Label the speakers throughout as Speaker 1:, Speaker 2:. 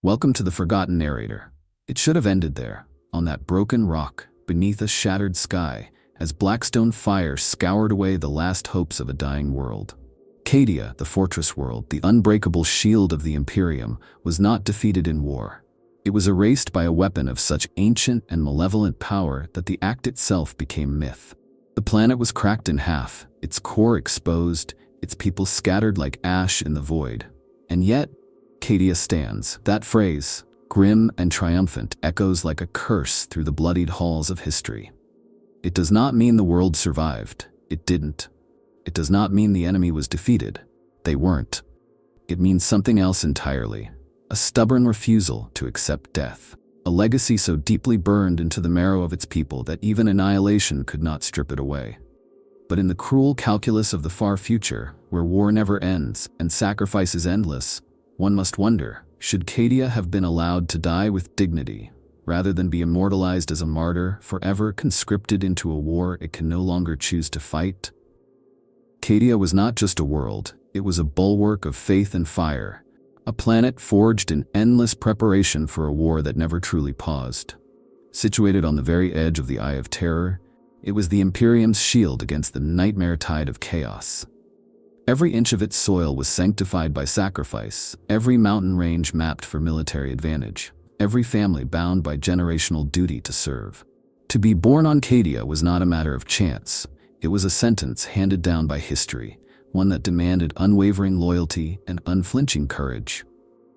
Speaker 1: Welcome to the Forgotten Narrator. It should have ended there, on that broken rock, beneath a shattered sky, as Blackstone fire scoured away the last hopes of a dying world. Cadia, the fortress world, the unbreakable shield of the Imperium, was not defeated in war. It was erased by a weapon of such ancient and malevolent power that the act itself became myth. The planet was cracked in half, its core exposed, its people scattered like ash in the void. And yet, Cadia stands. That phrase, grim and triumphant, echoes like a curse through the bloodied halls of history. It does not mean the world survived. It didn't. It does not mean the enemy was defeated. They weren't. It means something else entirely. A stubborn refusal to accept death. A legacy so deeply burned into the marrow of its people that even annihilation could not strip it away. But in the cruel calculus of the far future, where war never ends and sacrifice is endless, one must wonder, should Cadia have been allowed to die with dignity, rather than be immortalized as a martyr, forever conscripted into a war it can no longer choose to fight? Cadia was not just a world, it was a bulwark of faith and fire, a planet forged in endless preparation for a war that never truly paused. Situated on the very edge of the Eye of Terror, it was the Imperium's shield against the nightmare tide of chaos. Every inch of its soil was sanctified by sacrifice, every mountain range mapped for military advantage, every family bound by generational duty to serve. To be born on Cadia was not a matter of chance. It was a sentence handed down by history, one that demanded unwavering loyalty and unflinching courage.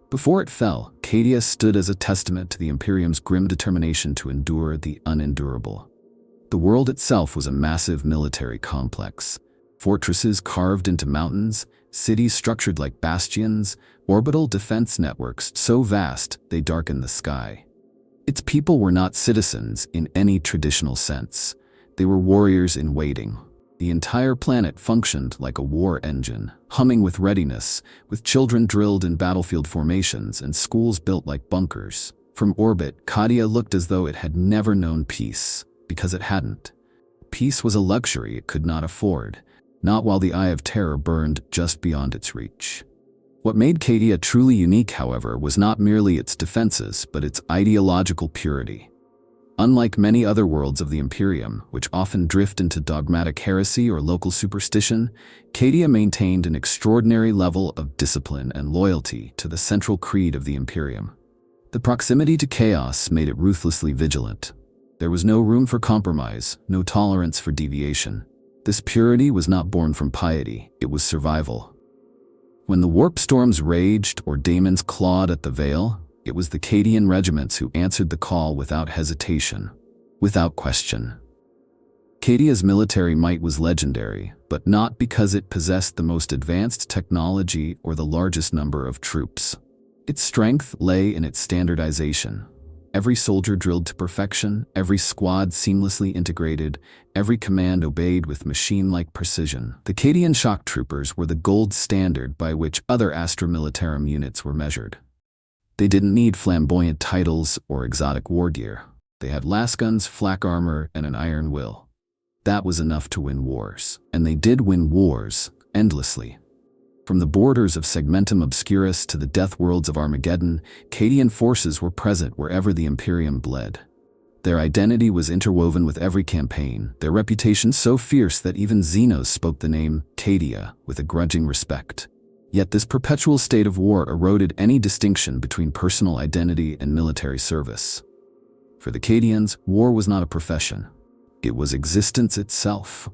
Speaker 1: Before it fell, Cadia stood as a testament to the Imperium's grim determination to endure the unendurable. The world itself was a massive military complex. Fortresses carved into mountains, cities structured like bastions, orbital defense networks so vast they darkened the sky. Its people were not citizens in any traditional sense. They were warriors in waiting. The entire planet functioned like a war engine, humming with readiness, with children drilled in battlefield formations and schools built like bunkers. From orbit, Cadia looked as though it had never known peace, because it hadn't. Peace was a luxury it could not afford. Not while the Eye of Terror burned just beyond its reach. What made Cadia truly unique, however, was not merely its defenses, but its ideological purity. Unlike many other worlds of the Imperium, which often drift into dogmatic heresy or local superstition, Cadia maintained an extraordinary level of discipline and loyalty to the central creed of the Imperium. The proximity to chaos made it ruthlessly vigilant. There was no room for compromise, no tolerance for deviation. This purity was not born from piety, it was survival. When the warp storms raged or daemons clawed at the veil, it was the Cadian regiments who answered the call without hesitation, without question. Cadia's military might was legendary, but not because it possessed the most advanced technology or the largest number of troops. Its strength lay in its standardization. Every soldier drilled to perfection, every squad seamlessly integrated, every command obeyed with machine-like precision. The Cadian shock troopers were the gold standard by which other Astra Militarum units were measured. They didn't need flamboyant titles or exotic war gear. They had lasguns, flak armor, and an iron will. That was enough to win wars. And they did win wars, endlessly. From the borders of Segmentum Obscurus to the death worlds of Armageddon, Cadian forces were present wherever the Imperium bled. Their identity was interwoven with every campaign, their reputation so fierce that even Xenos spoke the name Cadia with a grudging respect. Yet this perpetual state of war eroded any distinction between personal identity and military service. For the Cadians, war was not a profession. It was existence itself.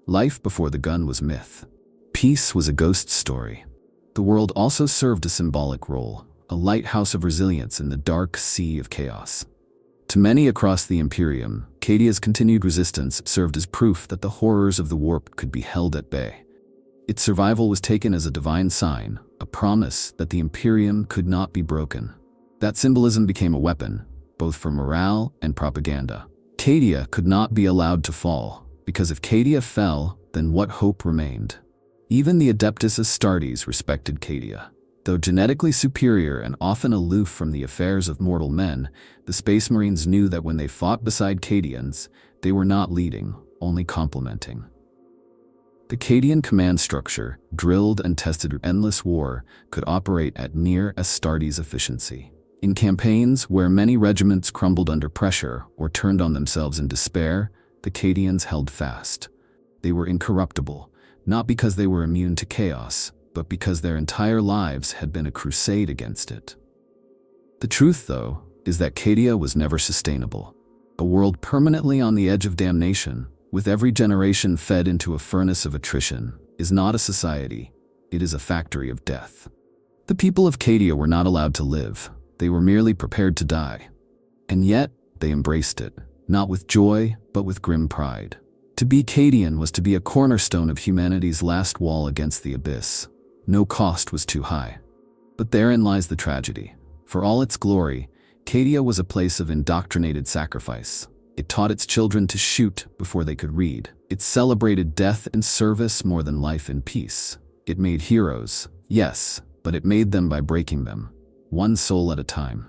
Speaker 1: Life before the gun was myth. Peace was a ghost story. The world also served a symbolic role, a lighthouse of resilience in the dark sea of chaos. To many across the Imperium, Cadia's continued resistance served as proof that the horrors of the warp could be held at bay. Its survival was taken as a divine sign, a promise that the Imperium could not be broken. That symbolism became a weapon, both for morale and propaganda. Cadia could not be allowed to fall, because if Cadia fell, then what hope remained? Even the Adeptus Astartes respected Cadia. Though genetically superior and often aloof from the affairs of mortal men, the Space Marines knew that when they fought beside Cadians, they were not leading, only complementing. The Cadian command structure, drilled and tested through endless war, could operate at near Astartes efficiency. In campaigns where many regiments crumbled under pressure or turned on themselves in despair, the Cadians held fast. They were incorruptible, not because they were immune to chaos, but because their entire lives had been a crusade against it. The truth, though, is that Cadia was never sustainable. A world permanently on the edge of damnation, with every generation fed into a furnace of attrition, is not a society. It is a factory of death. The people of Cadia were not allowed to live. They were merely prepared to die. And yet, they embraced it, not with joy, but with grim pride. To be Cadian was to be a cornerstone of humanity's last wall against the abyss. No cost was too high. But therein lies the tragedy. For all its glory, Cadia was a place of indoctrinated sacrifice. It taught its children to shoot before they could read. It celebrated death and service more than life and peace. It made heroes, yes, but it made them by breaking them, one soul at a time.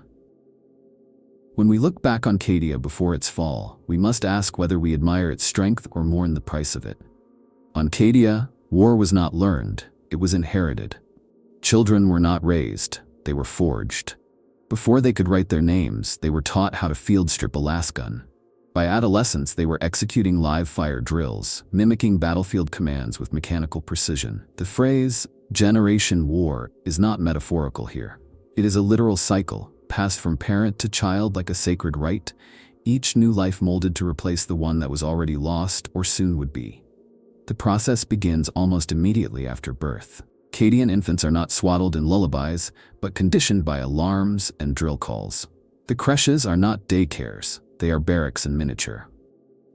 Speaker 1: When we look back on Cadia before its fall, we must ask whether we admire its strength or mourn the price of it. On Cadia, war was not learned, it was inherited. Children were not raised, they were forged. Before they could write their names, they were taught how to field strip a lasgun. By adolescence, they were executing live-fire drills, mimicking battlefield commands with mechanical precision. The phrase, "Generation War," is not metaphorical here. It is a literal cycle, passed from parent to child like a sacred rite, each new life molded to replace the one that was already lost or soon would be. The process begins almost immediately after birth. Cadian infants are not swaddled in lullabies, but conditioned by alarms and drill calls. The creches are not daycares, they are barracks in miniature.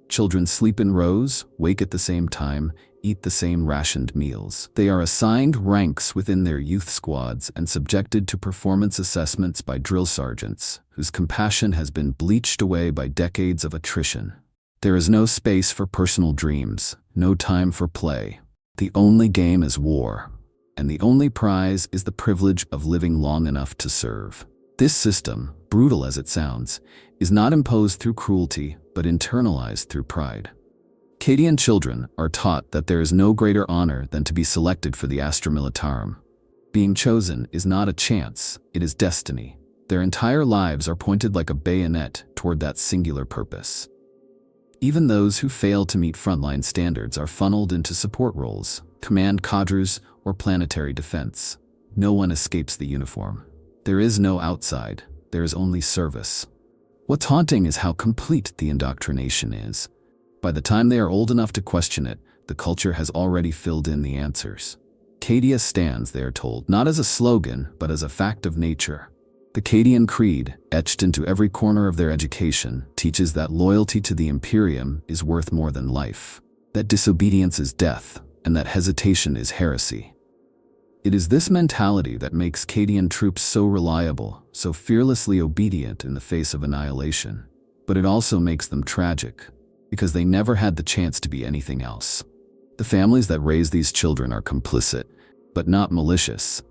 Speaker 1: Children sleep in rows, wake at the same time, eat the same rationed meals. They are assigned ranks within their youth squads and subjected to performance assessments by drill sergeants, whose compassion has been bleached away by decades of attrition. There is no space for personal dreams, no time for play. The only game is war, and the only prize is the privilege of living long enough to serve. This system, brutal as it sounds, is not imposed through cruelty, but internalized through pride. Cadian children are taught that there is no greater honor than to be selected for the Astra Militarum. Being chosen is not a chance, it is destiny. Their entire lives are pointed like a bayonet toward that singular purpose. Even those who fail to meet frontline standards are funneled into support roles, command cadres, or planetary defense. No one escapes the uniform. There is no outside, there is only service. What's haunting is how complete the indoctrination is. By the time they are old enough to question it, the culture has already filled in the answers. Cadia stands, they are told, not as a slogan, but as a fact of nature. The Cadian Creed, etched into every corner of their education, teaches that loyalty to the Imperium is worth more than life, that disobedience is death, and that hesitation is heresy. It is this mentality that makes Cadian troops so reliable, so fearlessly obedient in the face of annihilation. But it also makes them tragic, because they never had the chance to be anything else. The families that raise these children are complicit, but not malicious.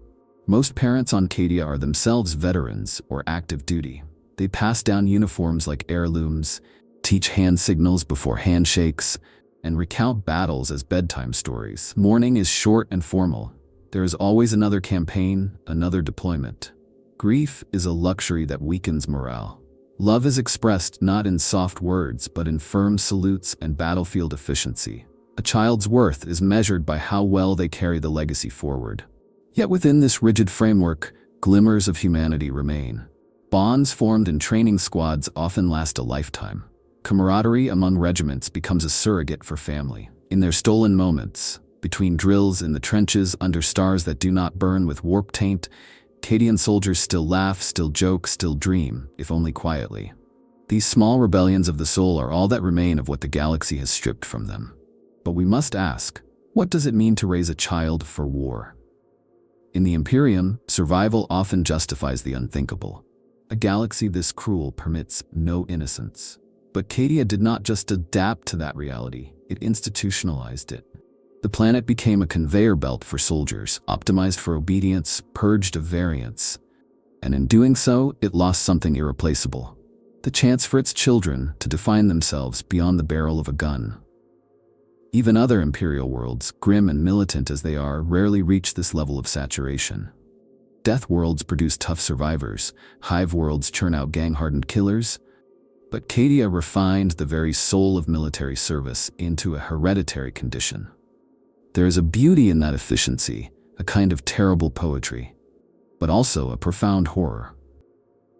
Speaker 1: Most parents on Cadia are themselves veterans or active duty. They pass down uniforms like heirlooms, teach hand signals before handshakes, and recount battles as bedtime stories. Mourning is short and formal. There is always another campaign, another deployment. Grief is a luxury that weakens morale. Love is expressed not in soft words, but in firm salutes and battlefield efficiency. A child's worth is measured by how well they carry the legacy forward. Yet within this rigid framework, glimmers of humanity remain. Bonds formed in training squads often last a lifetime. Camaraderie among regiments becomes a surrogate for family. In their stolen moments, between drills in the trenches under stars that do not burn with warp taint, Cadian soldiers still laugh, still joke, still dream, if only quietly. These small rebellions of the soul are all that remain of what the galaxy has stripped from them. But we must ask, what does it mean to raise a child for war? In the Imperium, survival often justifies the unthinkable. A galaxy this cruel permits no innocence. But Cadia did not just adapt to that reality, it institutionalized it. The planet became a conveyor belt for soldiers, optimized for obedience, purged of variance. And in doing so, it lost something irreplaceable: the chance for its children to define themselves beyond the barrel of a gun. Even other Imperial worlds, grim and militant as they are, rarely reach this level of saturation. Death worlds produce tough survivors, hive worlds churn out gang-hardened killers, but Cadia refined the very soul of military service into a hereditary condition. There is a beauty in that efficiency, a kind of terrible poetry, but also a profound horror.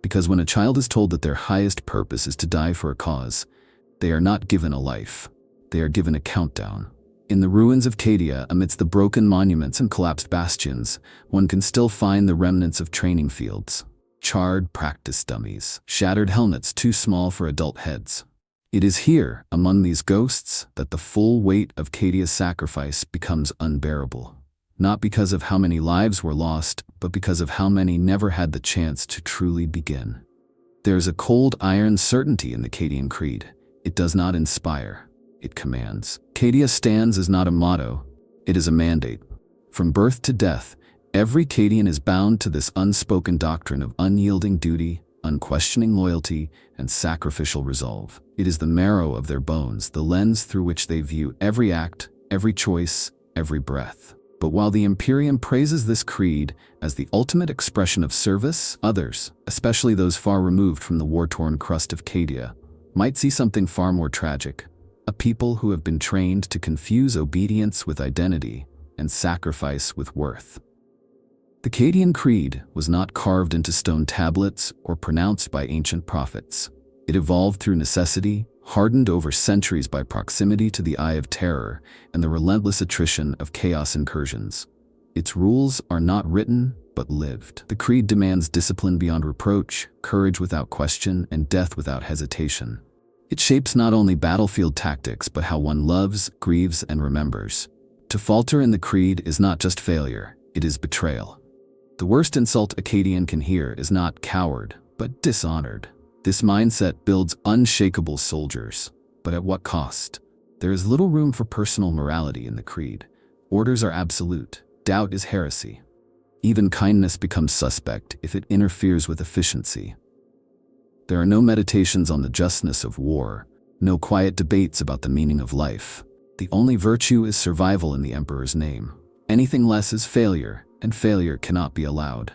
Speaker 1: Because when a child is told that their highest purpose is to die for a cause, they are not given a life, they are given a countdown. In the ruins of Cadia, amidst the broken monuments and collapsed bastions, one can still find the remnants of training fields, charred practice dummies, shattered helmets too small for adult heads. It is here, among these ghosts, that the full weight of Cadia's sacrifice becomes unbearable. Not because of how many lives were lost, but because of how many never had the chance to truly begin. There is a cold iron certainty in the Cadian creed. It does not inspire, it commands. Cadia stands as not a motto, it is a mandate. From birth to death, every Cadian is bound to this unspoken doctrine of unyielding duty, unquestioning loyalty, and sacrificial resolve. It is the marrow of their bones, the lens through which they view every act, every choice, every breath. But while the Imperium praises this creed as the ultimate expression of service, others, especially those far removed from the war-torn crust of Cadia, might see something far more tragic. A people who have been trained to confuse obedience with identity and sacrifice with worth. The Cadian creed was not carved into stone tablets or pronounced by ancient prophets. It evolved through necessity, hardened over centuries by proximity to the Eye of Terror and the relentless attrition of chaos incursions. Its rules are not written, but lived. The creed demands discipline beyond reproach, courage without question, and death without hesitation. It shapes not only battlefield tactics, but how one loves, grieves, and remembers. To falter in the creed is not just failure, it is betrayal. The worst insult a Cadian can hear is not coward, but dishonored. This mindset builds unshakable soldiers, but at what cost? There is little room for personal morality in the creed. Orders are absolute, doubt is heresy. Even kindness becomes suspect if it interferes with efficiency. There are no meditations on the justness of war, no quiet debates about the meaning of life. The only virtue is survival in the Emperor's name. Anything less is failure, and failure cannot be allowed.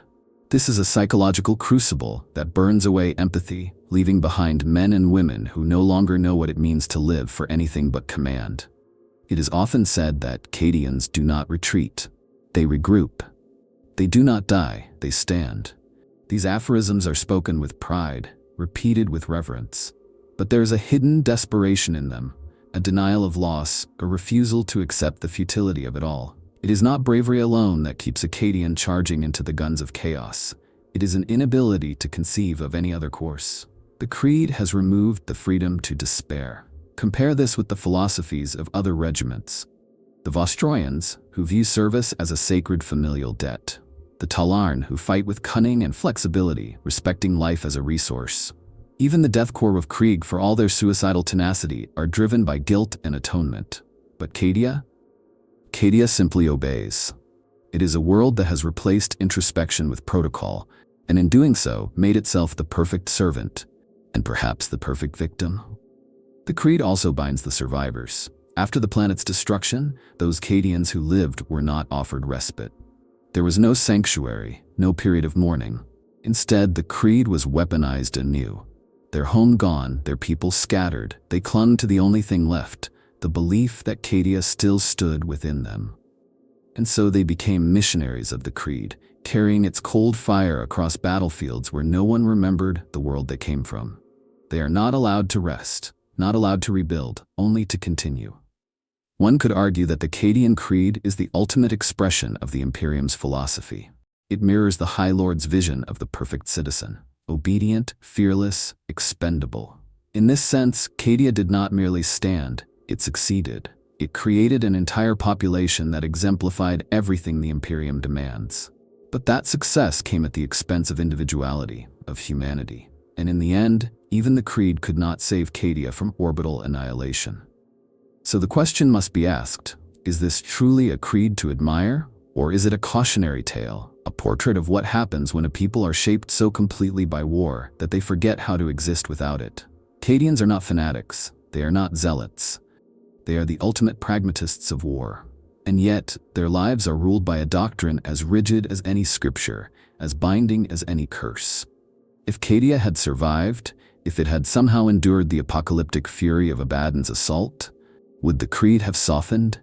Speaker 1: This is a psychological crucible that burns away empathy, leaving behind men and women who no longer know what it means to live for anything but command. It is often said that Cadians do not retreat, they regroup. They do not die, they stand. These aphorisms are spoken with pride, repeated with reverence. But there is a hidden desperation in them, a denial of loss, a refusal to accept the futility of it all. It is not bravery alone that keeps a Cadian charging into the guns of chaos. It is an inability to conceive of any other course. The creed has removed the freedom to despair. Compare this with the philosophies of other regiments. The Vostroyans, who view service as a sacred familial debt. The Talarn, who fight with cunning and flexibility, respecting life as a resource. Even the Death Corps of Krieg, for all their suicidal tenacity, are driven by guilt and atonement. But Cadia? Cadia simply obeys. It is a world that has replaced introspection with protocol, and in doing so, made itself the perfect servant, and perhaps the perfect victim. The creed also binds the survivors. After the planet's destruction, those Cadians who lived were not offered respite. There was no sanctuary, no period of mourning. Instead, the creed was weaponized anew. Their home gone, their people scattered, they clung to the only thing left, the belief that Cadia still stood within them. And so they became missionaries of the creed, carrying its cold fire across battlefields where no one remembered the world they came from. They are not allowed to rest, not allowed to rebuild, only to continue. One could argue that the Cadian creed is the ultimate expression of the Imperium's philosophy. It mirrors the High Lord's vision of the perfect citizen, obedient, fearless, expendable. In this sense, Cadia did not merely stand, it succeeded. It created an entire population that exemplified everything the Imperium demands. But that success came at the expense of individuality, of humanity. And in the end, even the creed could not save Cadia from orbital annihilation. So the question must be asked, is this truly a creed to admire? Or is it a cautionary tale, a portrait of what happens when a people are shaped so completely by war that they forget how to exist without it? Cadians are not fanatics, they are not zealots. They are the ultimate pragmatists of war. And yet, their lives are ruled by a doctrine as rigid as any scripture, as binding as any curse. If Cadia had survived, if it had somehow endured the apocalyptic fury of Abaddon's assault, would the creed have softened?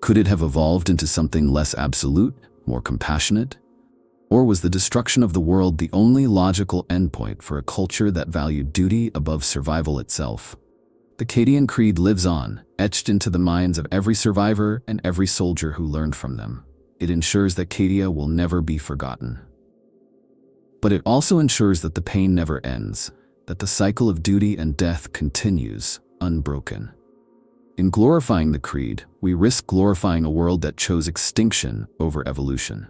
Speaker 1: Could it have evolved into something less absolute, more compassionate? Or was the destruction of the world the only logical endpoint for a culture that valued duty above survival itself? The Cadian creed lives on, etched into the minds of every survivor and every soldier who learned from them. It ensures that Cadia will never be forgotten. But it also ensures that the pain never ends, that the cycle of duty and death continues, unbroken. In glorifying the creed, we risk glorifying a world that chose extinction over evolution.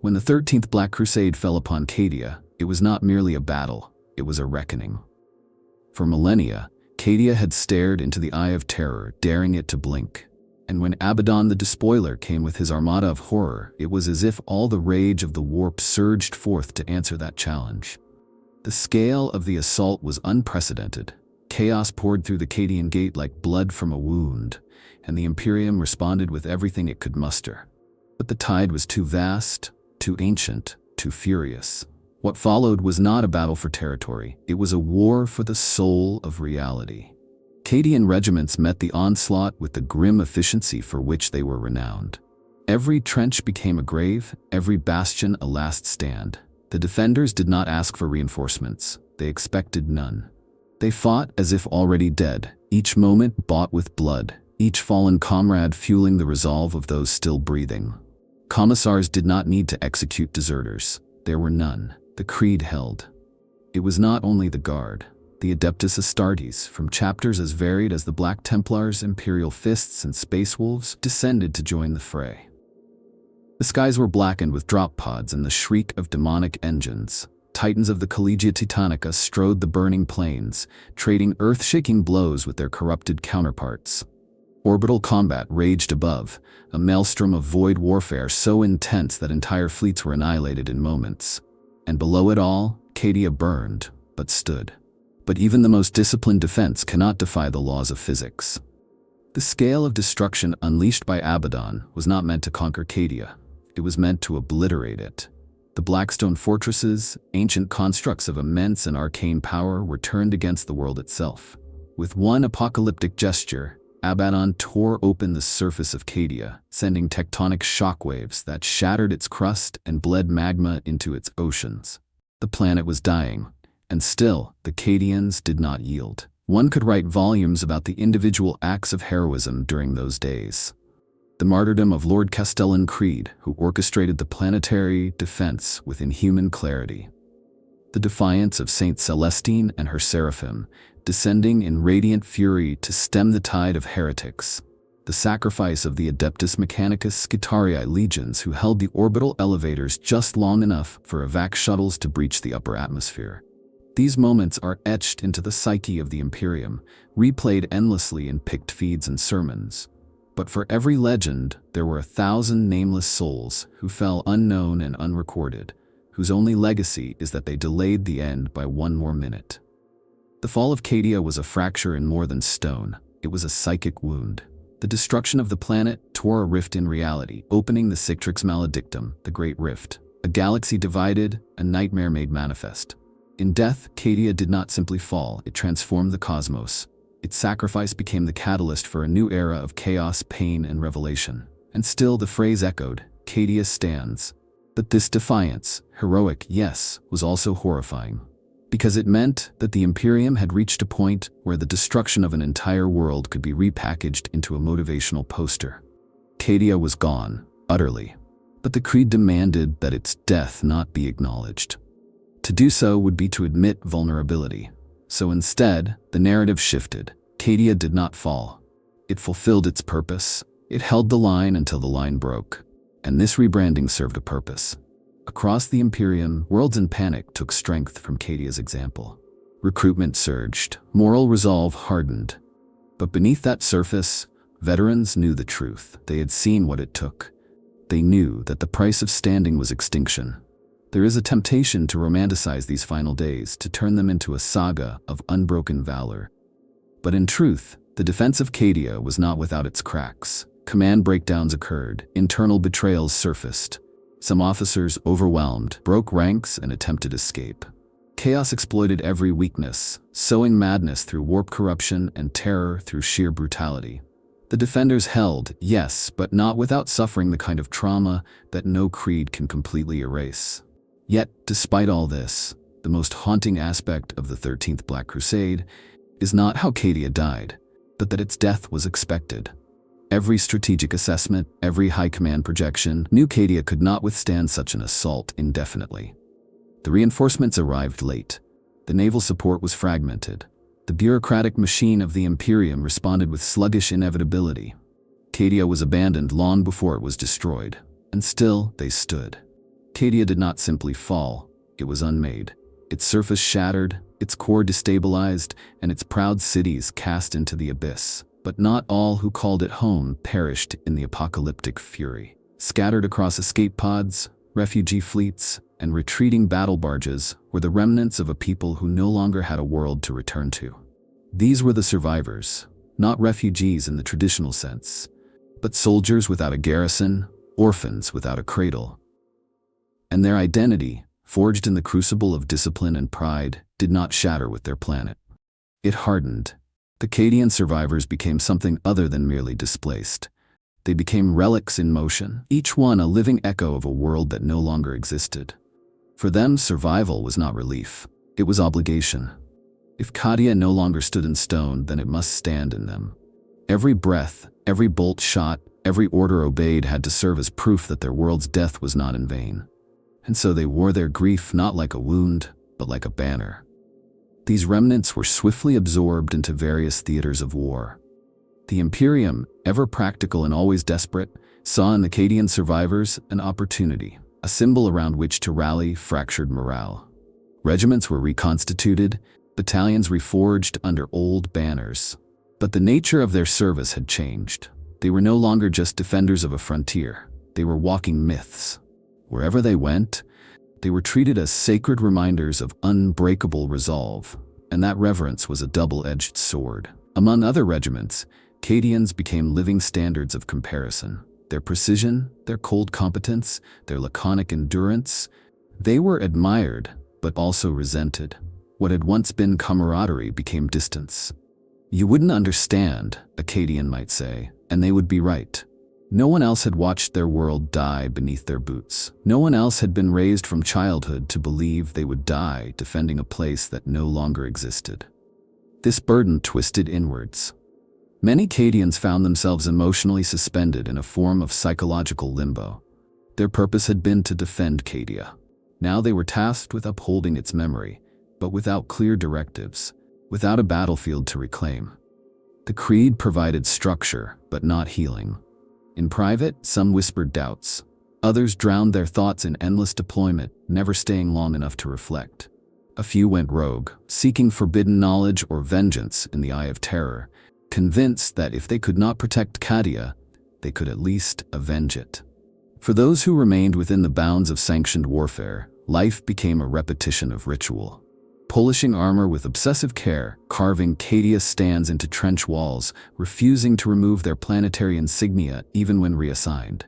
Speaker 1: When the 13th Black Crusade fell upon Cadia, it was not merely a battle, it was a reckoning. For millennia, Cadia had stared into the eye of terror, daring it to blink. And when Abaddon the Despoiler came with his armada of horror, it was as if all the rage of the warp surged forth to answer that challenge. The scale of the assault was unprecedented. Chaos poured through the Cadian gate like blood from a wound, and the Imperium responded with everything it could muster. But the tide was too vast, too ancient, too furious. What followed was not a battle for territory, it was a war for the soul of reality. Cadian regiments met the onslaught with the grim efficiency for which they were renowned. Every trench became a grave, every bastion a last stand. The defenders did not ask for reinforcements, they expected none. They fought as if already dead, each moment bought with blood, each fallen comrade fueling the resolve of those still breathing. Commissars did not need to execute deserters. There were none. The creed held. It was not only the Guard, the Adeptus Astartes, from chapters as varied as the Black Templars, Imperial Fists, and Space Wolves, descended to join the fray. The skies were blackened with drop pods and the shriek of demonic engines. Titans of the Collegia Titanica strode the burning plains, trading earth-shaking blows with their corrupted counterparts. Orbital combat raged above, a maelstrom of void warfare so intense that entire fleets were annihilated in moments. And below it all, Cadia burned, but stood. But even the most disciplined defense cannot defy the laws of physics. The scale of destruction unleashed by Abaddon was not meant to conquer Cadia. It was meant to obliterate it. The Blackstone fortresses, ancient constructs of immense and arcane power, were turned against the world itself. With one apocalyptic gesture, Abaddon tore open the surface of Cadia, sending tectonic shockwaves that shattered its crust and bled magma into its oceans. The planet was dying, and still, the Cadians did not yield. One could write volumes about the individual acts of heroism during those days. The martyrdom of Lord Castellan Creed, who orchestrated the planetary defense with inhuman clarity. The defiance of Saint Celestine and her seraphim, descending in radiant fury to stem the tide of heretics. The sacrifice of the Adeptus Mechanicus Scitarii legions who held the orbital elevators just long enough for evac shuttles to breach the upper atmosphere. These moments are etched into the psyche of the Imperium, replayed endlessly in picked feeds and sermons. But for every legend, there were 1,000 nameless souls who fell unknown and unrecorded, whose only legacy is that they delayed the end by one more minute. The fall of Cadia was a fracture in more than stone. It was a psychic wound. The destruction of the planet tore a rift in reality, opening the Citrix Maledictum, the Great Rift. A galaxy divided, a nightmare made manifest. In death, Cadia did not simply fall, it transformed the cosmos. Its sacrifice became the catalyst for a new era of chaos, pain, and revelation. And still the phrase echoed, Cadia stands. But this defiance, heroic, yes, was also horrifying. Because it meant that the Imperium had reached a point where the destruction of an entire world could be repackaged into a motivational poster. Cadia was gone, utterly. But the creed demanded that its death not be acknowledged. To do so would be to admit vulnerability. So instead, the narrative shifted. Cadia did not fall. It fulfilled its purpose. It held the line until the line broke. And this rebranding served a purpose. Across the Imperium, worlds in panic took strength from Cadia's example. Recruitment surged. Moral resolve hardened. But beneath that surface, veterans knew the truth. They had seen what it took. They knew that the price of standing was extinction. There is a temptation to romanticize these final days, to turn them into a saga of unbroken valor. But in truth, the defense of Cadia was not without its cracks. Command breakdowns occurred, internal betrayals surfaced. Some officers, overwhelmed, broke ranks and attempted escape. Chaos exploited every weakness, sowing madness through warp corruption and terror through sheer brutality. The defenders held, yes, but not without suffering the kind of trauma that no creed can completely erase. Yet, despite all this, the most haunting aspect of the 13th Black Crusade is not how Cadia died, but that its death was expected. Every strategic assessment, every high command projection knew Cadia could not withstand such an assault indefinitely. The reinforcements arrived late. The naval support was fragmented. The bureaucratic machine of the Imperium responded with sluggish inevitability. Cadia was abandoned long before it was destroyed, and still they stood. Cadia did not simply fall, it was unmade. Its surface shattered, its core destabilized, and its proud cities cast into the abyss. But not all who called it home perished in the apocalyptic fury. Scattered across escape pods, refugee fleets, and retreating battle barges were the remnants of a people who no longer had a world to return to. These were the survivors, not refugees in the traditional sense, but soldiers without a garrison, orphans without a cradle. And their identity, forged in the crucible of discipline and pride, did not shatter with their planet. It hardened. The Cadian survivors became something other than merely displaced. They became relics in motion, each one a living echo of a world that no longer existed. For them, survival was not relief, it was obligation. If Cadia no longer stood in stone, then it must stand in them. Every breath, every bolt shot, every order obeyed had to serve as proof that their world's death was not in vain. And so they wore their grief not like a wound, but like a banner. These remnants were swiftly absorbed into various theaters of war. The Imperium, ever practical and always desperate, saw in the Cadian survivors an opportunity, a symbol around which to rally fractured morale. Regiments were reconstituted, battalions reforged under old banners. But the nature of their service had changed. They were no longer just defenders of a frontier, they were walking myths. Wherever they went, they were treated as sacred reminders of unbreakable resolve, and that reverence was a double-edged sword. Among other regiments, Cadians became living standards of comparison. Their precision, their cold competence, their laconic endurance, they were admired, but also resented. What had once been camaraderie became distance. You wouldn't understand, a Cadian might say, and they would be right. No one else had watched their world die beneath their boots. No one else had been raised from childhood to believe they would die defending a place that no longer existed. This burden twisted inwards. Many Cadians found themselves emotionally suspended in a form of psychological limbo. Their purpose had been to defend Cadia. Now they were tasked with upholding its memory, but without clear directives, without a battlefield to reclaim. The creed provided structure, but not healing. In private, some whispered doubts. Others drowned their thoughts in endless deployment, never staying long enough to reflect. A few went rogue, seeking forbidden knowledge or vengeance in the eye of terror, convinced that if they could not protect Cadia, they could at least avenge it. For those who remained within the bounds of sanctioned warfare, life became a repetition of ritual. Polishing armor with obsessive care, carving Cadia stands into trench walls, refusing to remove their planetary insignia even when reassigned.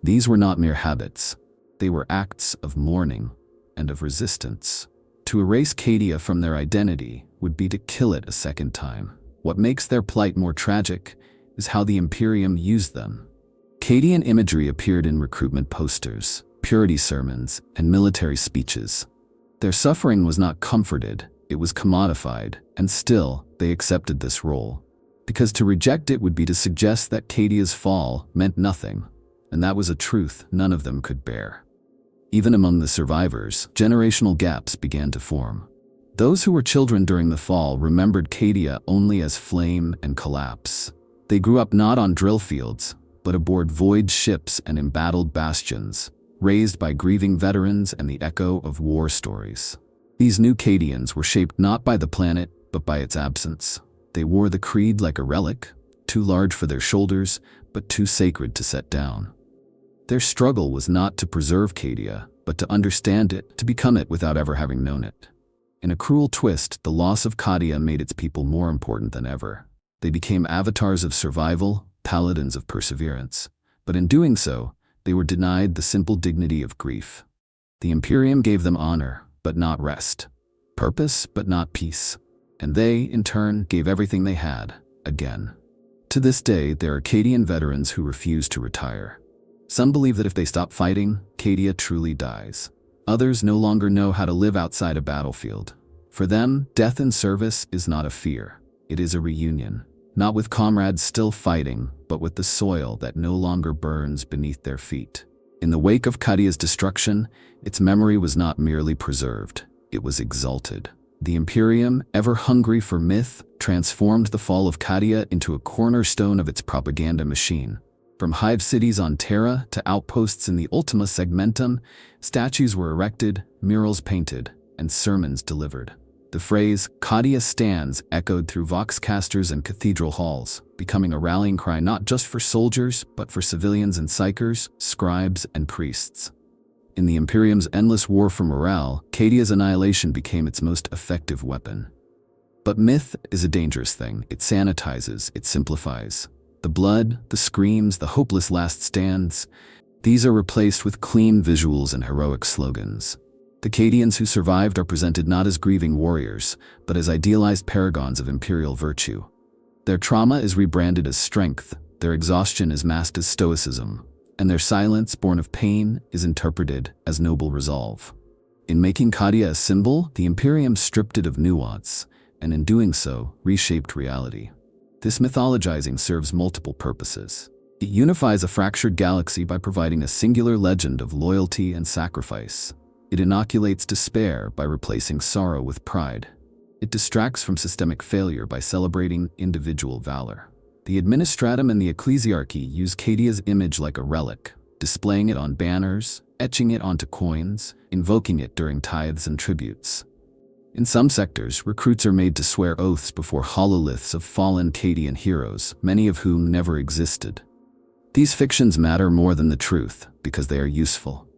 Speaker 1: These were not mere habits. They were acts of mourning and of resistance. To erase Cadia from their identity would be to kill it a second time. What makes their plight more tragic is how the Imperium used them. Cadian imagery appeared in recruitment posters, purity sermons, and military speeches. Their suffering was not comforted, it was commodified, and still, they accepted this role. Because to reject it would be to suggest that Cadia's fall meant nothing, and that was a truth none of them could bear. Even among the survivors, generational gaps began to form. Those who were children during the fall remembered Cadia only as flame and collapse. They grew up not on drill fields, but aboard void ships and embattled bastions, raised by grieving veterans and the echo of war stories. These new Cadians were shaped not by the planet, but by its absence. They wore the creed like a relic, too large for their shoulders, but too sacred to set down. Their struggle was not to preserve Cadia, but to understand it, to become it without ever having known it. In a cruel twist, the loss of Cadia made its people more important than ever. They became avatars of survival, paladins of perseverance. But in doing so, they were denied the simple dignity of grief. The Imperium gave them honor, but not rest. Purpose, but not peace. And they, in turn, gave everything they had, again. To this day, there are Cadian veterans who refuse to retire. Some believe that if they stop fighting, Cadia truly dies. Others no longer know how to live outside a battlefield. For them, death in service is not a fear. It is a reunion. Not with comrades still fighting, but with the soil that no longer burns beneath their feet. In the wake of Cadia's destruction, its memory was not merely preserved, it was exalted. The Imperium, ever hungry for myth, transformed the fall of Cadia into a cornerstone of its propaganda machine. From hive cities on Terra to outposts in the Ultima Segmentum, statues were erected, murals painted, and sermons delivered. The phrase, "Cadia stands," echoed through voxcasters and cathedral halls, becoming a rallying cry not just for soldiers, but for civilians and psychers, scribes, and priests. In the Imperium's endless war for morale, Cadia's annihilation became its most effective weapon. But myth is a dangerous thing. It sanitizes, it simplifies. The blood, the screams, the hopeless last stands, these are replaced with clean visuals and heroic slogans. The Cadians who survived are presented not as grieving warriors, but as idealized paragons of imperial virtue. Their trauma is rebranded as strength, their exhaustion is masked as stoicism, and their silence, born of pain, is interpreted as noble resolve. In making Cadia a symbol, the Imperium stripped it of nuance, and in doing so, reshaped reality. This mythologizing serves multiple purposes. It unifies a fractured galaxy by providing a singular legend of loyalty and sacrifice. It inoculates despair by replacing sorrow with pride. It distracts from systemic failure by celebrating individual valor. The Administratum and the Ecclesiarchy use Cadia's image like a relic, displaying it on banners, etching it onto coins, invoking it during tithes and tributes. In some sectors, recruits are made to swear oaths before hololiths of fallen Cadian heroes, many of whom never existed. These fictions matter more than the truth because they are useful.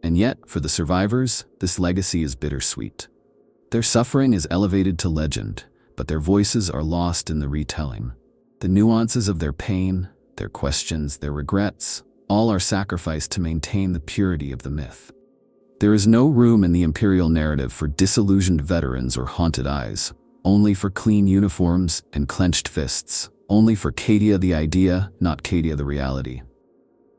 Speaker 1: And yet, for the survivors, this legacy is bittersweet. Their suffering is elevated to legend, but their voices are lost in the retelling. The nuances of their pain, their questions, their regrets, all are sacrificed to maintain the purity of the myth. There is no room in the imperial narrative for disillusioned veterans or haunted eyes, only for clean uniforms and clenched fists, only for Cadia the idea, not Cadia the reality.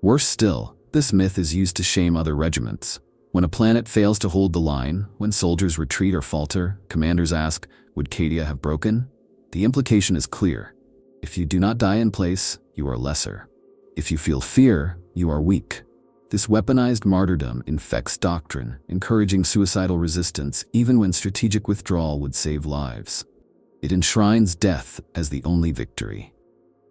Speaker 1: Worse still, this myth is used to shame other regiments. When a planet fails to hold the line, when soldiers retreat or falter, commanders ask, would Cadia have broken? The implication is clear. If you do not die in place, you are lesser. If you feel fear, you are weak. This weaponized martyrdom infects doctrine, encouraging suicidal resistance even when strategic withdrawal would save lives. It enshrines death as the only victory.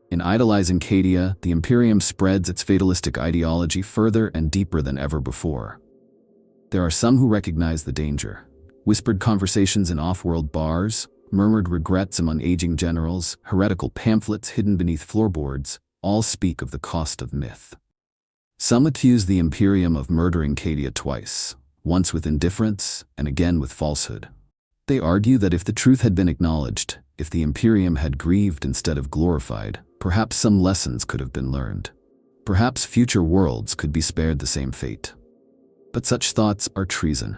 Speaker 1: In idolizing Cadia, the Imperium spreads its fatalistic ideology further and deeper than ever before. There are some who recognize the danger. Whispered conversations in off-world bars, murmured regrets among aging generals, heretical pamphlets hidden beneath floorboards, all speak of the cost of myth. Some accuse the Imperium of murdering Cadia twice, once with indifference and again with falsehood. They argue that if the truth had been acknowledged, if the Imperium had grieved instead of glorified, perhaps some lessons could have been learned. Perhaps future worlds could be spared the same fate. But such thoughts are treason.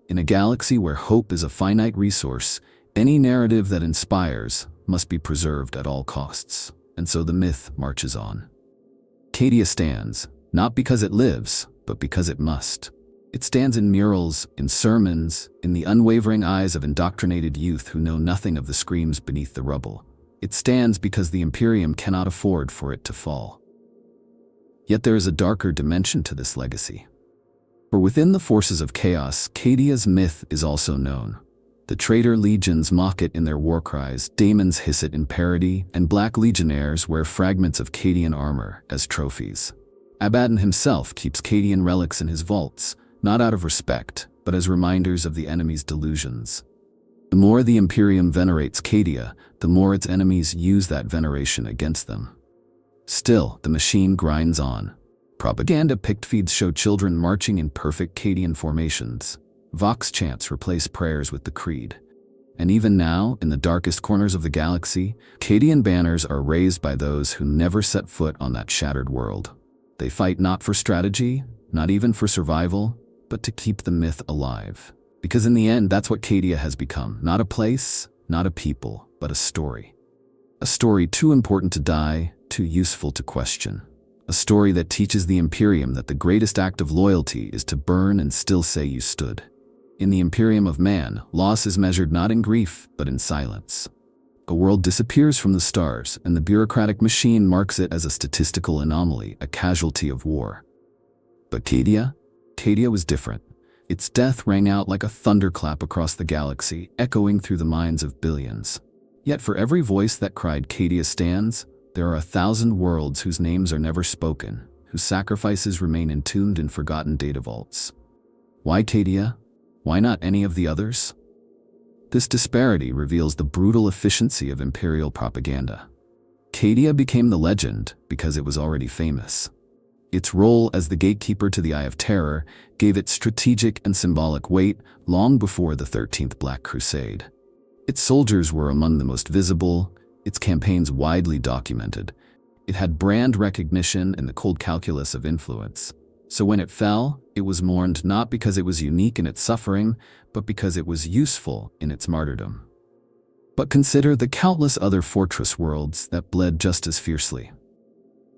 Speaker 1: In a galaxy where hope is a finite resource, any narrative that inspires must be preserved at all costs, and so the myth marches on. Cadia stands, not because it lives, but because it must. It stands in murals, in sermons, in the unwavering eyes of indoctrinated youth who know nothing of the screams beneath the rubble. It stands because the Imperium cannot afford for it to fall. Yet there is a darker dimension to this legacy. For within the forces of chaos, Cadia's myth is also known. The traitor legions mock it in their war cries, daemons hiss it in parody, and black legionnaires wear fragments of Cadian armor as trophies. Abaddon himself keeps Cadian relics in his vaults, not out of respect, but as reminders of the enemy's delusions. The more the Imperium venerates Cadia, the more its enemies use that veneration against them. Still, the machine grinds on. Propaganda pict feeds show children marching in perfect Cadian formations. Vox chants replace prayers with the creed. And even now, in the darkest corners of the galaxy, Cadian banners are raised by those who never set foot on that shattered world. They fight not for strategy, not even for survival, but to keep the myth alive. Because in the end, that's what Cadia has become. Not a place, not a people, but a story. A story too important to die, too useful to question. A story that teaches the Imperium that the greatest act of loyalty is to burn and still say you stood. In the Imperium of man, loss is measured not in grief, but in silence. A world disappears from the stars, and the bureaucratic machine marks it as a statistical anomaly, a casualty of war. But Cadia? Cadia was different. Its death rang out like a thunderclap across the galaxy, echoing through the minds of billions. Yet for every voice that cried Cadia stands, there are 1,000 worlds whose names are never spoken, whose sacrifices remain entombed in forgotten data vaults. Why Cadia? Why not any of the others? This disparity reveals the brutal efficiency of imperial propaganda. Cadia became the legend because it was already famous. Its role as the gatekeeper to the Eye of Terror gave it strategic and symbolic weight long before the 13th Black Crusade. Its soldiers were among the most visible, its campaigns widely documented. It had brand recognition and the cold calculus of influence. So when it fell, it was mourned not because it was unique in its suffering, but because it was useful in its martyrdom. But consider the countless other fortress worlds that bled just as fiercely.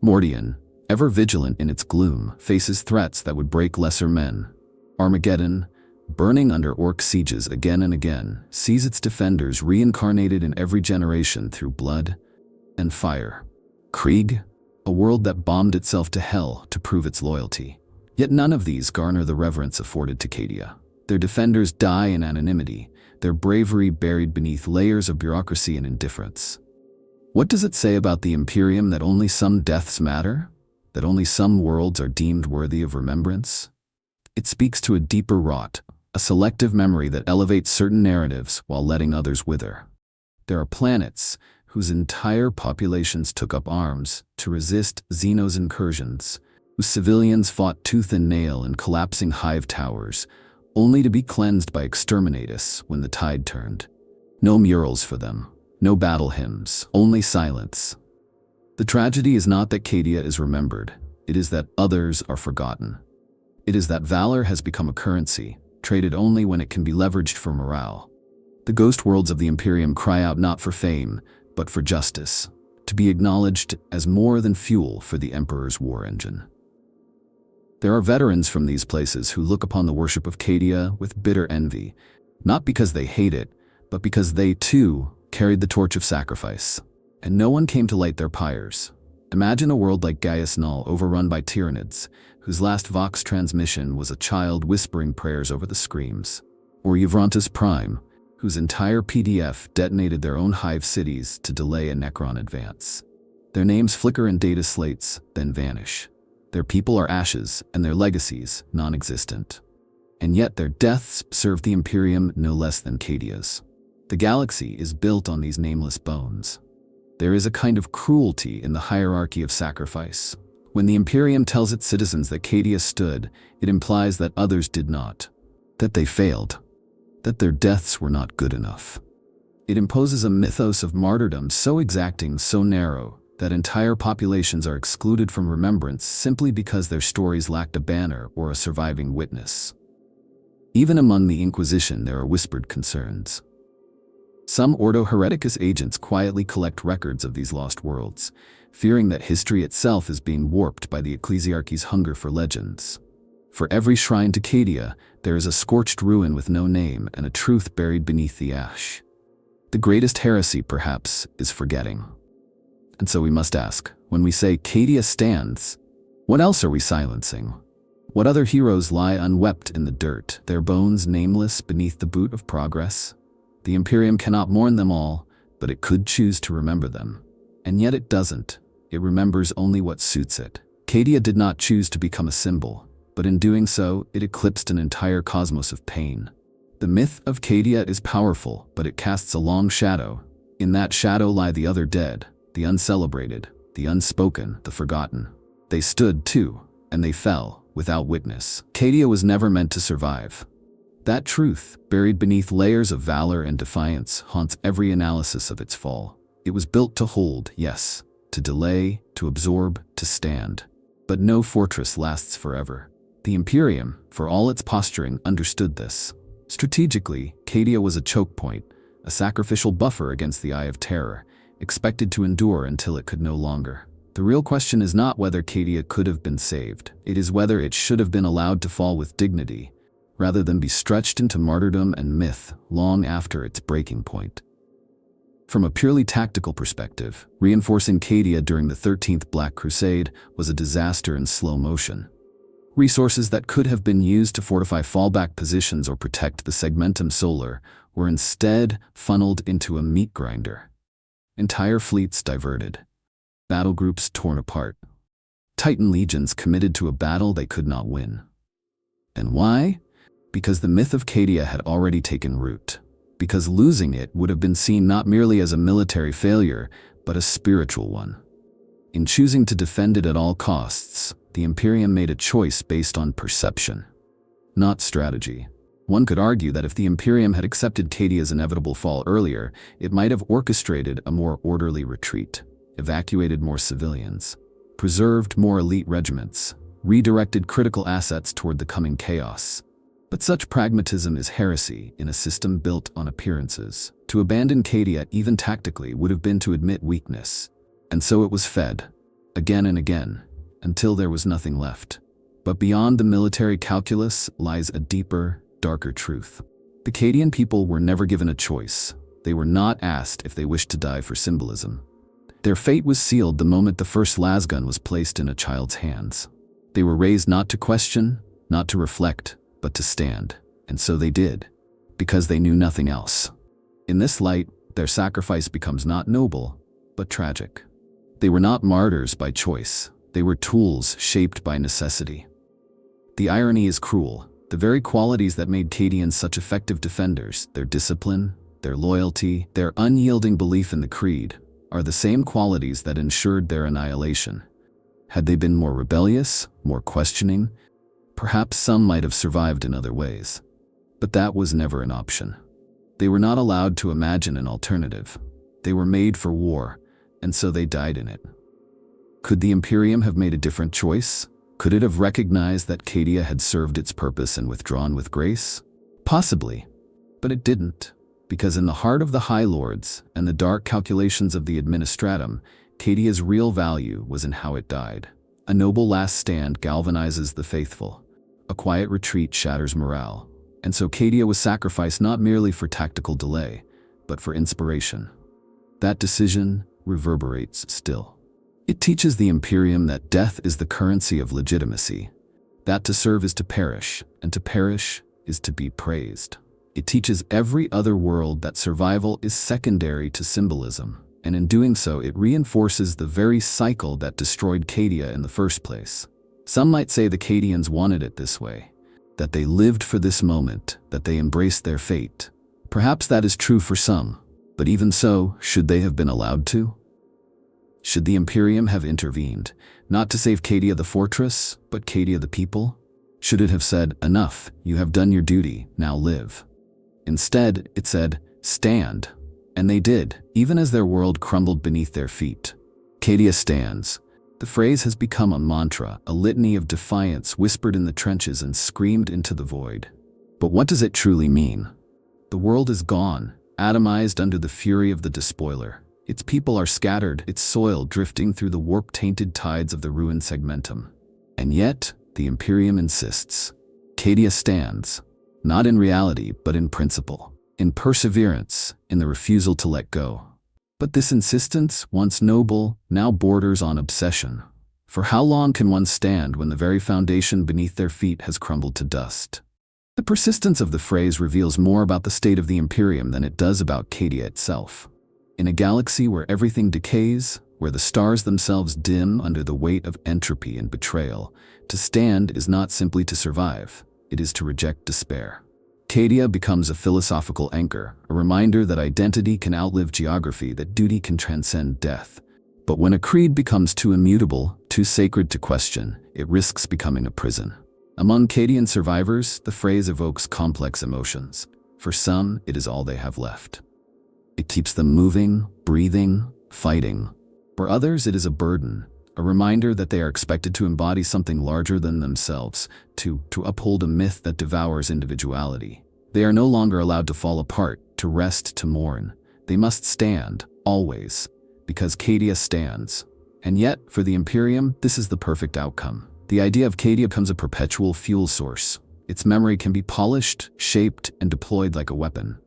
Speaker 1: Mordian, ever vigilant in its gloom, faces threats that would break lesser men. Armageddon, burning under orc sieges again and again, sees its defenders reincarnated in every generation through blood and fire. Krieg, a world that bombed itself to hell to prove its loyalty. Yet none of these garner the reverence afforded to Cadia. Their defenders die in anonymity, their bravery buried beneath layers of bureaucracy and indifference. What does it say about the Imperium that only some deaths matter? That only some worlds are deemed worthy of remembrance? It speaks to a deeper rot, a selective memory that elevates certain narratives while letting others wither. There are planets whose entire populations took up arms to resist Xeno's incursions, whose civilians fought tooth and nail in collapsing hive towers, only to be cleansed by exterminatus when the tide turned. No murals for them, no battle hymns, only silence. The tragedy is not that Cadia is remembered, it is that others are forgotten. It is that valor has become a currency, traded only when it can be leveraged for morale. The ghost worlds of the Imperium cry out not for fame, but for justice, to be acknowledged as more than fuel for the Emperor's war engine. There are veterans from these places who look upon the worship of Cadia with bitter envy, not because they hate it, but because they, too, carried the torch of sacrifice, and no one came to light their pyres. Imagine a world like Gaius Null overrun by Tyranids, whose last Vox transmission was a child whispering prayers over the screams. Or Yvrantis Prime, whose entire PDF detonated their own hive cities to delay a Necron advance. Their names flicker in data slates, then vanish. Their people are ashes, and their legacies non-existent. And yet their deaths serve the Imperium no less than Cadia's. The galaxy is built on these nameless bones. There is a kind of cruelty in the hierarchy of sacrifice. When the Imperium tells its citizens that Cadia stood, it implies that others did not, that they failed, that their deaths were not good enough. It imposes a mythos of martyrdom so exacting, so narrow, that entire populations are excluded from remembrance simply because their stories lacked a banner or a surviving witness. Even among the Inquisition there are whispered concerns. Some Ordo Hereticus agents quietly collect records of these lost worlds, fearing that history itself is being warped by the ecclesiarchy's hunger for legends. For every shrine to Cadia, there is a scorched ruin with no name and a truth buried beneath the ash. The greatest heresy, perhaps, is forgetting. And so we must ask, when we say Cadia stands, what else are we silencing? What other heroes lie unwept in the dirt, their bones nameless beneath the boot of progress? The Imperium cannot mourn them all, but it could choose to remember them. And yet it doesn't. It remembers only what suits it. Cadia did not choose to become a symbol, but in doing so, it eclipsed an entire cosmos of pain. The myth of Cadia is powerful, but it casts a long shadow. In that shadow lie the other dead, the uncelebrated, the unspoken, the forgotten. They stood, too, and they fell, without witness. Cadia was never meant to survive. That truth, buried beneath layers of valor and defiance, haunts every analysis of its fall. It was built to hold, yes, to delay, to absorb, to stand. But no fortress lasts forever. The Imperium, for all its posturing, understood this. Strategically, Cadia was a choke point, a sacrificial buffer against the Eye of Terror, expected to endure until it could no longer. The real question is not whether Cadia could have been saved. It is whether it should have been allowed to fall with dignity, rather than be stretched into martyrdom and myth long after its breaking point. From a purely tactical perspective, reinforcing Cadia during the 13th Black Crusade was a disaster in slow motion. Resources that could have been used to fortify fallback positions or protect the Segmentum Solar were instead funneled into a meat grinder. Entire fleets diverted. Battle groups torn apart. Titan legions committed to a battle they could not win. And why? Because the myth of Cadia had already taken root. Because losing it would have been seen not merely as a military failure, but a spiritual one. In choosing to defend it at all costs, the Imperium made a choice based on perception, not strategy. One could argue that if the Imperium had accepted Cadia's inevitable fall earlier, it might have orchestrated a more orderly retreat, evacuated more civilians, preserved more elite regiments, redirected critical assets toward the coming chaos. But such pragmatism is heresy in a system built on appearances. To abandon Cadia even tactically would have been to admit weakness. And so it was fed, again and again, until there was nothing left. But beyond the military calculus lies a deeper, darker truth. The Cadian people were never given a choice. They were not asked if they wished to die for symbolism. Their fate was sealed the moment the first lasgun was placed in a child's hands. They were raised not to question, not to reflect, but to stand. And so they did, because they knew nothing else. In this light, their sacrifice becomes not noble, but tragic. They were not martyrs by choice. They were tools shaped by necessity. The irony is cruel. The very qualities that made Cadians such effective defenders, their discipline, their loyalty, their unyielding belief in the creed, are the same qualities that ensured their annihilation. Had they been more rebellious, more questioning, perhaps some might have survived in other ways. But that was never an option. They were not allowed to imagine an alternative. They were made for war, and so they died in it. Could the Imperium have made a different choice? Could it have recognized that Cadia had served its purpose and withdrawn with grace? Possibly, but it didn't, because in the heart of the High Lords and the dark calculations of the Administratum, Cadia's real value was in how it died. A noble last stand galvanizes the faithful. A quiet retreat shatters morale. And so Cadia was sacrificed not merely for tactical delay, but for inspiration. That decision reverberates still. It teaches the Imperium that death is the currency of legitimacy, that to serve is to perish, and to perish is to be praised. It teaches every other world that survival is secondary to symbolism, and in doing so it reinforces the very cycle that destroyed Cadia in the first place. Some might say the Cadians wanted it this way, that they lived for this moment, that they embraced their fate. Perhaps that is true for some, but even so, should they have been allowed to? Should the Imperium have intervened, not to save Cadia the fortress, but Cadia the people? Should it have said, "Enough, you have done your duty, now live"? Instead, it said, "Stand." And they did, even as their world crumbled beneath their feet. Cadia stands. The phrase has become a mantra, a litany of defiance whispered in the trenches and screamed into the void. But what does it truly mean? The world is gone, atomized under the fury of the despoiler. Its people are scattered, its soil drifting through the warp-tainted tides of the ruined Segmentum. And yet, the Imperium insists. Cadia stands, not in reality, but in principle, in perseverance, in the refusal to let go. But this insistence, once noble, now borders on obsession. For how long can one stand when the very foundation beneath their feet has crumbled to dust? The persistence of the phrase reveals more about the state of the Imperium than it does about Cadia itself. In a galaxy where everything decays, where the stars themselves dim under the weight of entropy and betrayal, to stand is not simply to survive, it is to reject despair. Cadia becomes a philosophical anchor, a reminder that identity can outlive geography, that duty can transcend death. But when a creed becomes too immutable, too sacred to question, it risks becoming a prison. Among Cadian survivors, the phrase evokes complex emotions. For some, it is all they have left. It keeps them moving, breathing, fighting. For others, it is a burden, a reminder that they are expected to embody something larger than themselves, to uphold a myth that devours individuality. They are no longer allowed to fall apart, to rest, to mourn. They must stand, always, because Cadia stands. And yet, for the Imperium, this is the perfect outcome. The idea of Cadia becomes a perpetual fuel source. Its memory can be polished, shaped, and deployed like a weapon.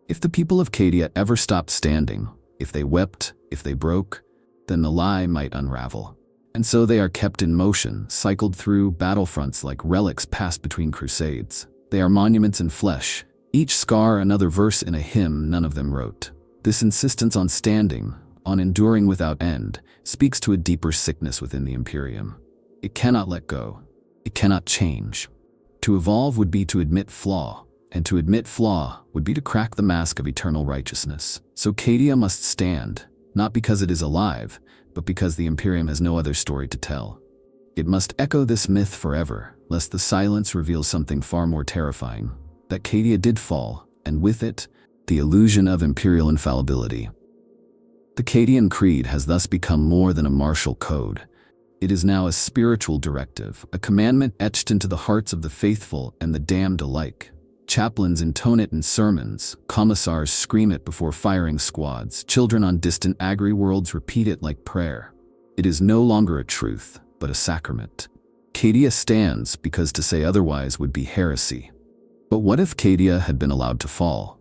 Speaker 1: If the people of Cadia ever stopped standing, if they wept, if they broke, then the lie might unravel. And so they are kept in motion, cycled through battlefronts like relics passed between crusades. They are monuments in flesh, each scar another verse in a hymn none of them wrote. This insistence on standing, on enduring without end, speaks to a deeper sickness within the Imperium. It cannot let go. It cannot change. To evolve would be to admit flaw, and to admit flaw would be to crack the mask of eternal righteousness. So Cadia must stand, not because it is alive, but because the Imperium has no other story to tell. It must echo this myth forever, lest the silence reveal something far more terrifying, that Cadia did fall, and with it, the illusion of imperial infallibility. The Cadian Creed has thus become more than a martial code. It is now a spiritual directive, a commandment etched into the hearts of the faithful and the damned alike. Chaplains intone it in sermons, commissars scream it before firing squads, children on distant agri-worlds repeat it like prayer. It is no longer a truth, but a sacrament. Cadia stands because to say otherwise would be heresy. But what if Cadia had been allowed to fall?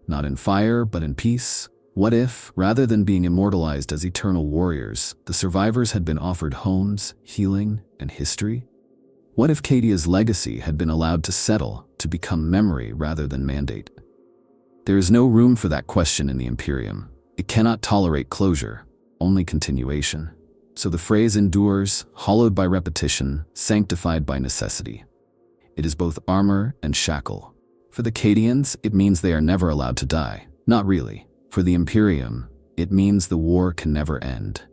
Speaker 1: Not in fire, but in peace? What if, rather than being immortalized as eternal warriors, the survivors had been offered homes, healing, and history? What if Cadia's legacy had been allowed to settle, to become memory rather than mandate? There is no room for that question in the Imperium. It cannot tolerate closure, only continuation. So the phrase endures, hollowed by repetition, sanctified by necessity. It is both armor and shackle. For the Cadians, it means they are never allowed to die. Not really. For the Imperium, it means the war can never end.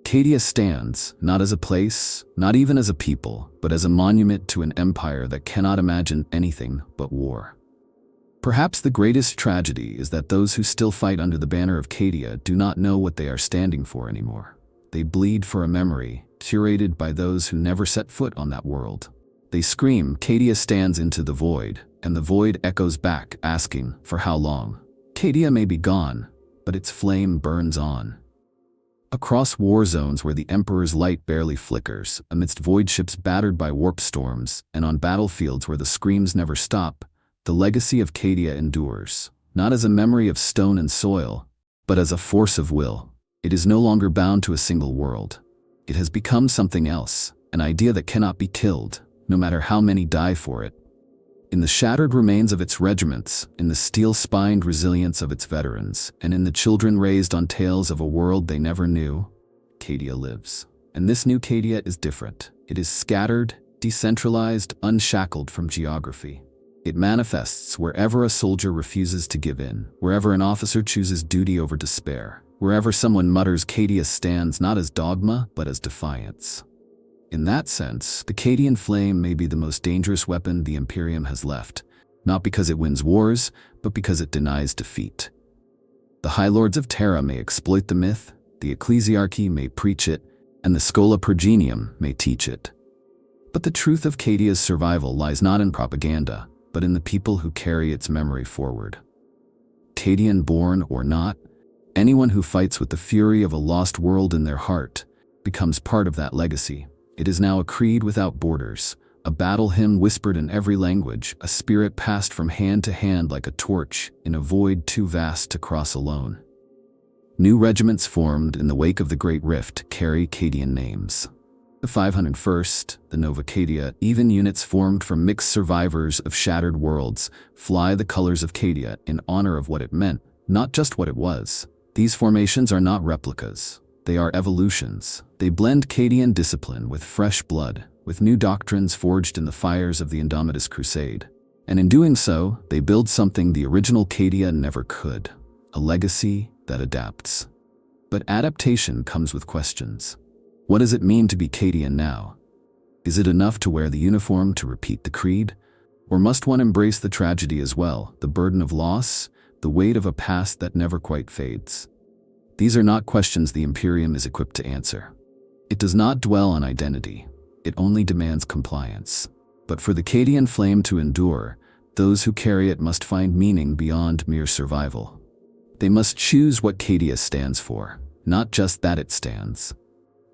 Speaker 1: Cadia stands, not as a place, not even as a people, but as a monument to an empire that cannot imagine anything but war. Perhaps the greatest tragedy is that those who still fight under the banner of Cadia do not know what they are standing for anymore. They bleed for a memory, curated by those who never set foot on that world. They scream, Cadia stands into the void, and the void echoes back, asking, for how long? Cadia may be gone, but its flame burns on. Across war zones where the Emperor's light barely flickers, amidst void ships battered by warp storms, and on battlefields where the screams never stop, the legacy of Cadia endures, not as a memory of stone and soil, but as a force of will. It is no longer bound to a single world. It has become something else, an idea that cannot be killed, no matter how many die for it. In the shattered remains of its regiments, in the steel-spined resilience of its veterans, and in the children raised on tales of a world they never knew, Cadia lives. And this new Cadia is different. It is scattered, decentralized, unshackled from geography. It manifests wherever a soldier refuses to give in, wherever an officer chooses duty over despair, wherever someone mutters Cadia stands not as dogma, but as defiance. In that sense, the Cadian flame may be the most dangerous weapon the Imperium has left, not because it wins wars, but because it denies defeat. The High Lords of Terra may exploit the myth, the Ecclesiarchy may preach it, and the Schola Progenium may teach it. But the truth of Cadia's survival lies not in propaganda, but in the people who carry its memory forward. Cadian born or not, anyone who fights with the fury of a lost world in their heart becomes part of that legacy. It is now a creed without borders, a battle hymn whispered in every language, a spirit passed from hand to hand like a torch in a void too vast to cross alone. New regiments formed in the wake of the Great Rift carry Cadian names. The 501st, the Nova Cadia, even units formed from mixed survivors of shattered worlds, fly the colors of Cadia in honor of what it meant, not just what it was. These formations are not replicas. They are evolutions. They blend Cadian discipline with fresh blood, with new doctrines forged in the fires of the Indomitus Crusade. And in doing so, they build something the original Cadia never could, a legacy that adapts. But adaptation comes with questions. What does it mean to be Cadian now? Is it enough to wear the uniform to repeat the creed? Or must one embrace the tragedy as well, the burden of loss, the weight of a past that never quite fades? These are not questions the Imperium is equipped to answer. It does not dwell on identity. It only demands compliance. But for the Cadian flame to endure, those who carry it must find meaning beyond mere survival. They must choose what Cadia stands for, not just that it stands.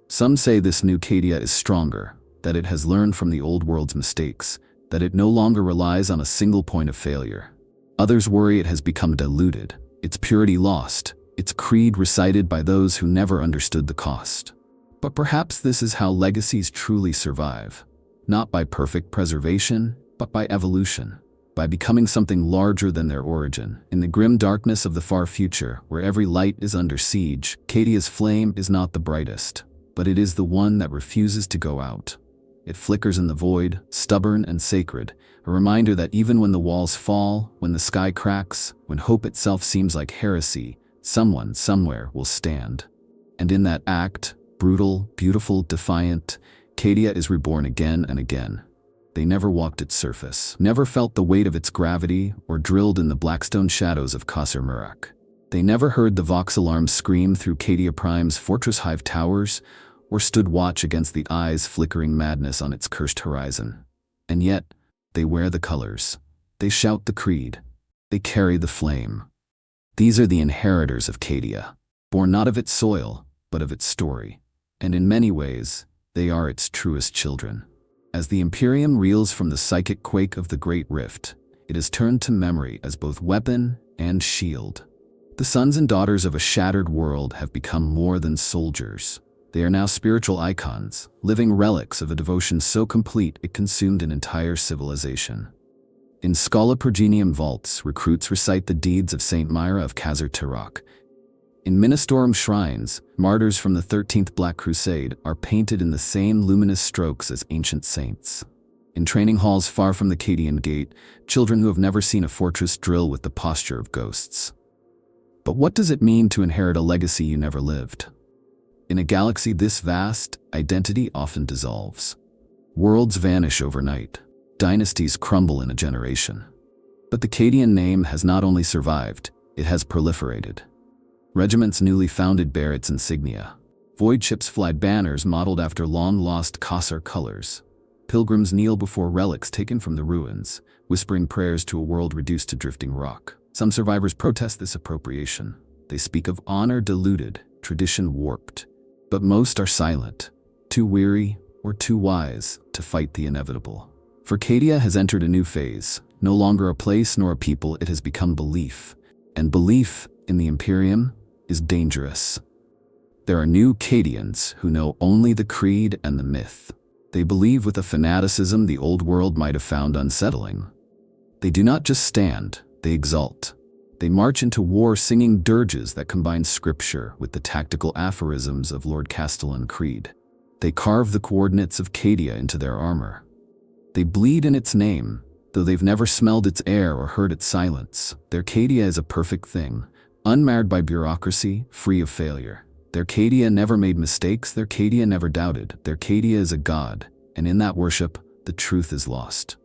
Speaker 1: Some say this new Cadia is stronger, that it has learned from the old world's mistakes, that it no longer relies on a single point of failure. Others worry it has become diluted, its purity lost, its creed recited by those who never understood the cost. But perhaps this is how legacies truly survive, not by perfect preservation, but by evolution, by becoming something larger than their origin. In the grim darkness of the far future, where every light is under siege, Cadia's flame is not the brightest, but it is the one that refuses to go out. It flickers in the void, stubborn and sacred, a reminder that even when the walls fall, when the sky cracks, when hope itself seems like heresy, someone somewhere will stand. And in that act, brutal, beautiful, defiant, Cadia is reborn again and again. They never walked its surface, never felt the weight of its gravity, or drilled in the blackstone shadows of Qasr Murak. They never heard the Vox alarms scream through Cadia Prime's fortress hive towers, or stood watch against the eyes flickering madness on its cursed horizon. And yet, they wear the colors. They shout the creed. They carry the flame. These are the inheritors of Cadia, born not of its soil, but of its story. And in many ways, they are its truest children. As the Imperium reels from the psychic quake of the Great Rift, it is turned to memory as both weapon and shield. The sons and daughters of a shattered world have become more than soldiers. They are now spiritual icons, living relics of a devotion so complete it consumed an entire civilization. In Scala Progenium vaults, recruits recite the deeds of Saint Myra of Qasr Tarak. In Ministorum shrines, martyrs from the 13th Black Crusade are painted in the same luminous strokes as ancient saints. In training halls far from the Cadian Gate, children who have never seen a fortress drill with the posture of ghosts. But what does it mean to inherit a legacy you never lived? In a galaxy this vast, identity often dissolves. Worlds vanish overnight. Dynasties crumble in a generation. But the Cadian name has not only survived, it has proliferated. Regiments newly founded bear its insignia. Void ships fly banners modeled after long-lost Qasr colors. Pilgrims kneel before relics taken from the ruins, whispering prayers to a world reduced to drifting rock. Some survivors protest this appropriation. They speak of honor diluted, tradition warped. But most are silent, too weary or too wise to fight the inevitable. For Cadia has entered a new phase, no longer a place nor a people, it has become belief. And belief in the Imperium is dangerous. There are new Cadians who know only the creed and the myth. They believe with a fanaticism the old world might have found unsettling. They do not just stand, they exult. They march into war singing dirges that combine scripture with the tactical aphorisms of Lord Castellan Creed. They carve the coordinates of Cadia into their armor. They bleed in its name, though they've never smelled its air or heard its silence. Their Cadia is a perfect thing, unmarred by bureaucracy, free of failure. Their Cadia never made mistakes, their Cadia never doubted. Their Cadia is a god, and in that worship, the truth is lost.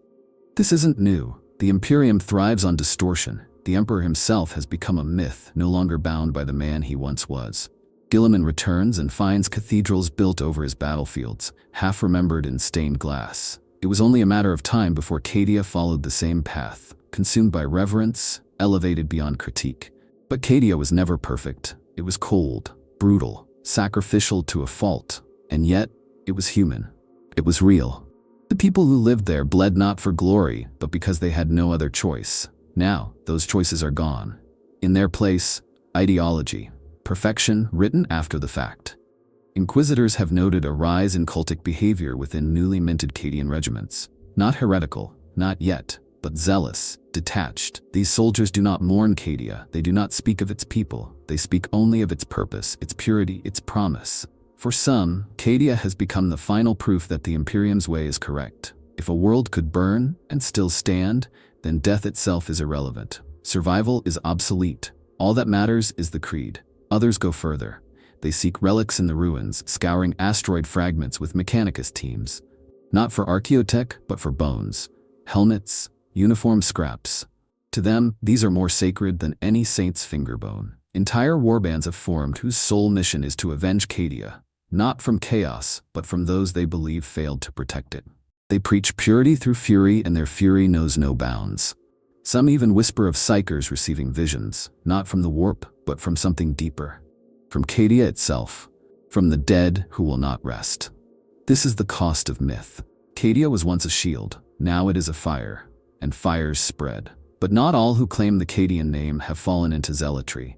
Speaker 1: This isn't new. The Imperium thrives on distortion. The Emperor himself has become a myth, no longer bound by the man he once was. Guilliman returns and finds cathedrals built over his battlefields, half remembered in stained glass. It was only a matter of time before Cadia followed the same path, consumed by reverence, elevated beyond critique. But Cadia was never perfect. It was cold, brutal, sacrificial to a fault, and yet it was human. It was real. The people who lived there bled not for glory, but because they had no other choice. Now, those choices are gone. In their place, ideology, perfection written after the fact. Inquisitors have noted a rise in cultic behavior within newly minted Cadian regiments. Not heretical, not yet, but zealous, detached. These soldiers do not mourn Cadia, they do not speak of its people, they speak only of its purpose, its purity, its promise. For some, Cadia has become the final proof that the Imperium's way is correct. If a world could burn and still stand, then death itself is irrelevant. Survival is obsolete. All that matters is the creed. Others go further. They seek relics in the ruins, scouring asteroid fragments with Mechanicus teams. Not for archaeotech, but for bones, helmets, uniform scraps. To them, these are more sacred than any saint's fingerbone. Entire warbands have formed whose sole mission is to avenge Cadia, not from chaos, but from those they believe failed to protect it. They preach purity through fury, and their fury knows no bounds. Some even whisper of psychers receiving visions, not from the warp, but from something deeper. From Cadia itself, from the dead who will not rest. This is the cost of myth. Cadia was once a shield, now it is a fire, and fires spread. But not all who claim the Cadian name have fallen into zealotry.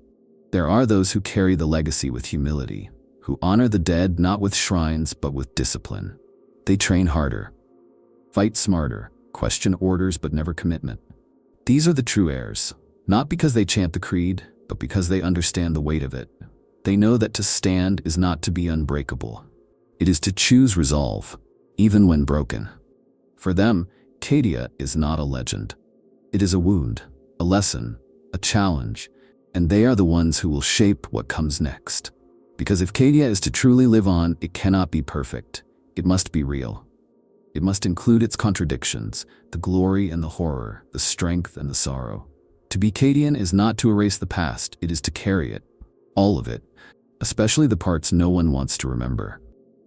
Speaker 1: There are those who carry the legacy with humility, who honor the dead not with shrines but with discipline. They train harder, fight smarter, question orders but never commitment. These are the true heirs, not because they chant the creed, but because they understand the weight of it. They know that to stand is not to be unbreakable. It is to choose resolve, even when broken. For them, Cadia is not a legend. It is a wound, a lesson, a challenge, and they are the ones who will shape what comes next. Because if Cadia is to truly live on, it cannot be perfect. It must be real. It must include its contradictions, the glory and the horror, the strength and the sorrow. To be Cadian is not to erase the past, it is to carry it. All of it, especially the parts no one wants to remember.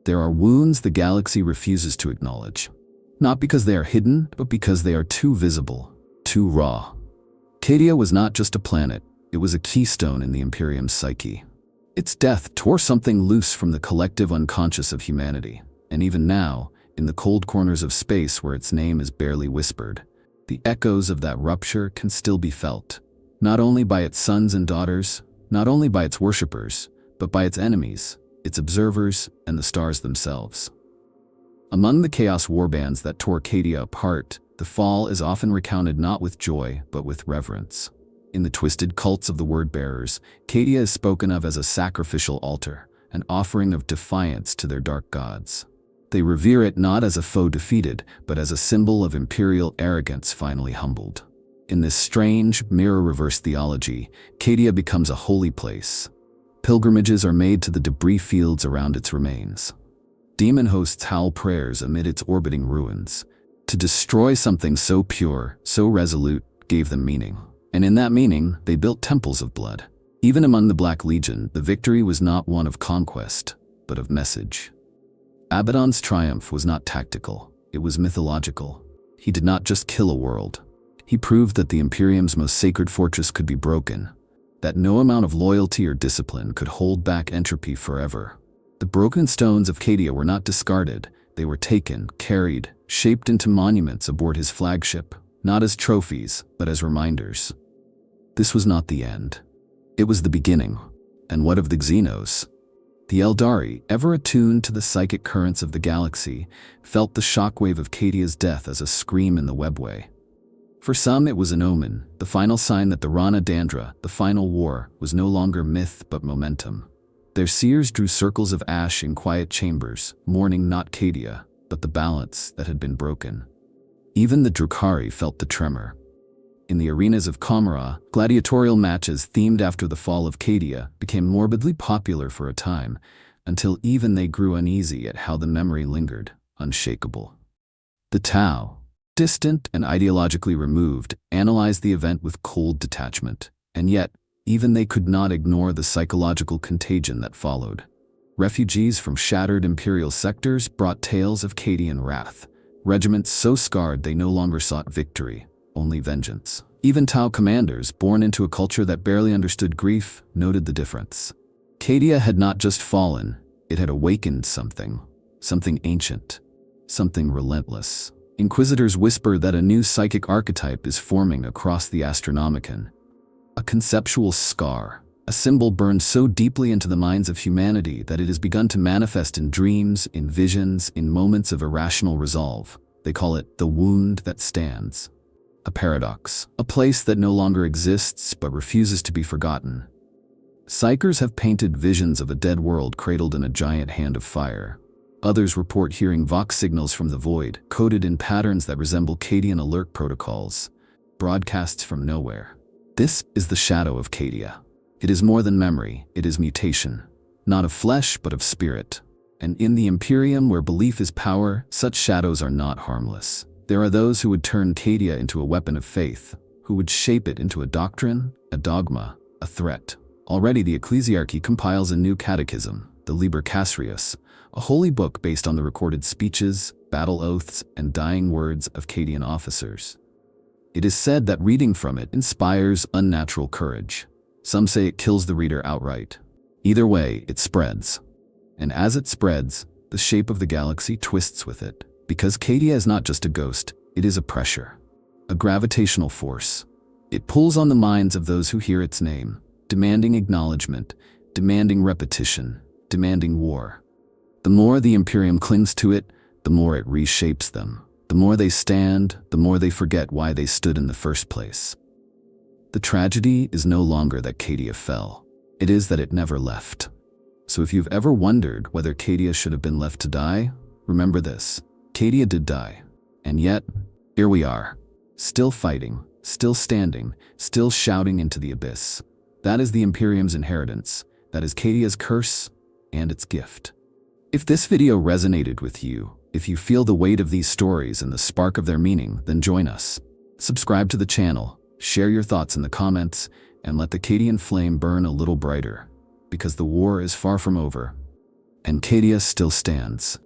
Speaker 1: There are wounds the galaxy refuses to acknowledge. Not because they are hidden, but because they are too visible. Too raw. Cadia was not just a planet, it was a keystone in the Imperium's psyche. Its death tore something loose from the collective unconscious of humanity, and even now, in the cold corners of space where its name is barely whispered, the echoes of that rupture can still be felt, not only by its sons and daughters, not only by its worshippers, but by its enemies, its observers, and the stars themselves. Among the Chaos warbands that tore Cadia apart, the fall is often recounted not with joy, but with reverence. In the twisted cults of the word-bearers, Cadia is spoken of as a sacrificial altar, an offering of defiance to their dark gods. They revere it not as a foe defeated, but as a symbol of imperial arrogance finally humbled. In this strange, mirror-reverse theology, Cadia becomes a holy place. Pilgrimages are made to the debris fields around its remains. Demon hosts howl prayers amid its orbiting ruins. To destroy something so pure, so resolute, gave them meaning. And in that meaning, they built temples of blood. Even among the Black Legion, the victory was not one of conquest, but of message. Abaddon's triumph was not tactical, it was mythological. He did not just kill a world. He proved that the Imperium's most sacred fortress could be broken, that no amount of loyalty or discipline could hold back entropy forever. The broken stones of Cadia were not discarded, they were taken, carried, shaped into monuments aboard his flagship, not as trophies, but as reminders. This was not the end. It was the beginning. And what of the Xenos? The Eldari, ever attuned to the psychic currents of the galaxy, felt the shockwave of Cadia's death as a scream in the webway. For some it was an omen, the final sign that the Rana Dandra, the final war, was no longer myth but momentum. Their seers drew circles of ash in quiet chambers, mourning not Cadia, but the balance that had been broken. Even the Drukhari felt the tremor. In the arenas of Kamara, gladiatorial matches themed after the fall of Cadia became morbidly popular for a time, until even they grew uneasy at how the memory lingered, unshakable. The Tau, distant and ideologically removed, analyzed the event with cold detachment, and yet, even they could not ignore the psychological contagion that followed. Refugees from shattered imperial sectors brought tales of Cadian wrath. Regiments so scarred they no longer sought victory, only vengeance. Even Tau commanders, born into a culture that barely understood grief, noted the difference. Cadia had not just fallen, it had awakened something ancient, something relentless. Inquisitors whisper that a new psychic archetype is forming across the Astronomicon. A conceptual scar, a symbol burned so deeply into the minds of humanity that it has begun to manifest in dreams, in visions, in moments of irrational resolve. They call it the wound that stands. A paradox, a place that no longer exists but refuses to be forgotten. Psychers have painted visions of a dead world cradled in a giant hand of fire. Others report hearing vox signals from the void, coded in patterns that resemble Cadian alert protocols, broadcasts from nowhere. This is the shadow of Cadia. It is more than memory, it is mutation. Not of flesh, but of spirit. And in the Imperium, where belief is power, such shadows are not harmless. There are those who would turn Cadia into a weapon of faith, who would shape it into a doctrine, a dogma, a threat. Already the Ecclesiarchy compiles a new catechism, the Liber Casrius, a holy book based on the recorded speeches, battle oaths, and dying words of Cadian officers. It is said that reading from it inspires unnatural courage. Some say it kills the reader outright. Either way, it spreads. And as it spreads, the shape of the galaxy twists with it. Because Cadia is not just a ghost, it is a pressure, a gravitational force. It pulls on the minds of those who hear its name, demanding acknowledgement, demanding repetition, demanding war. The more the Imperium clings to it, the more it reshapes them. The more they stand, the more they forget why they stood in the first place. The tragedy is no longer that Cadia fell. It is that it never left. So if you've ever wondered whether Cadia should have been left to die, remember this. Cadia did die. And yet, here we are. Still fighting, still standing, still shouting into the abyss. That is the Imperium's inheritance. That is Cadia's curse and its gift. If this video resonated with you, if you feel the weight of these stories and the spark of their meaning, then join us. Subscribe to the channel, share your thoughts in the comments, and let the Cadian flame burn a little brighter. Because the war is far from over, and Cadia still stands.